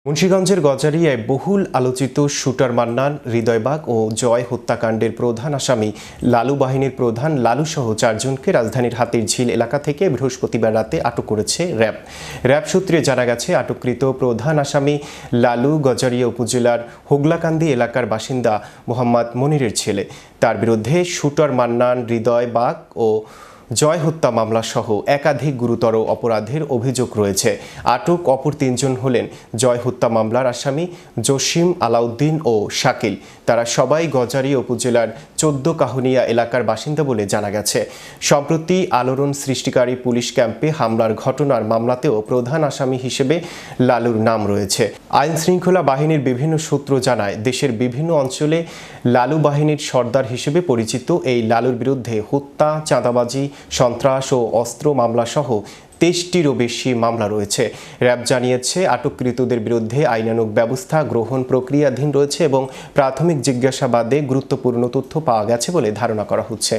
মুন্সিগঞ্জের গজারিয়ায় বহুল আলোচিত শুটার মান্নান, হৃদয় বাগ ও জয় হত্যাকাণ্ডের প্রধান আসামি লালু বাহিনীর প্রধান লালুসহ চারজনকে রাজধানীর হাতিরঝিল এলাকা থেকে বৃহস্পতিবার রাতে আটক করেছে র্যাব। র্যাব সূত্রে জানা গেছে, আটককৃত প্রধান আসামি লালু গজারিয়া উপজেলার হোগলাকান্দি এলাকার বাসিন্দা মোহাম্মদ মনিরের ছেলে। তার বিরুদ্ধে শুটার মান্নান, হৃদয় বাগ ও জয় হত্যা মামলা সহ একাধিক গুরুতর অপরাধের অভিযোগ রয়েছে। আটক অপর তিনজন হলেন জয় হত্যা মামলার আসামি জসিম, আলাউদ্দিন ও শাকিল। তারা সবাই গজারিয়া উপজেলার ১৪ কাহুনিয়া এলাকার বাসিন্দা বলে জানা গেছে। সম্প্রতি আলোড়ন সৃষ্টিকারী পুলিশ ক্যাম্পে হামলার ঘটনার মামলাতেও প্রধান আসামি হিসেবে লালুর নাম রয়েছে। আইন শৃঙ্খলা বাহিনীর বিভিন্ন সূত্র জানায়, দেশের বিভিন্ন অঞ্চলে লালু বাহিনীর সর্দার হিসেবে পরিচিত এই লালুর বিরুদ্ধে হত্যা, চাঁদাবাজি, সন্ত্রাস ও অস্ত্র মামলাসহ ২৩টিরও বেশি মামলা রয়েছে। র্যাব জানিয়েছে, আটককৃতদের বিরুদ্ধে আইনানুগ ব্যবস্থা গ্রহণ প্রক্রিয়াধীন রয়েছে এবং প্রাথমিক জিজ্ঞাসাবাদে গুরুত্বপূর্ণ তথ্য পাওয়া গেছে বলে ধারণা করা হচ্ছে।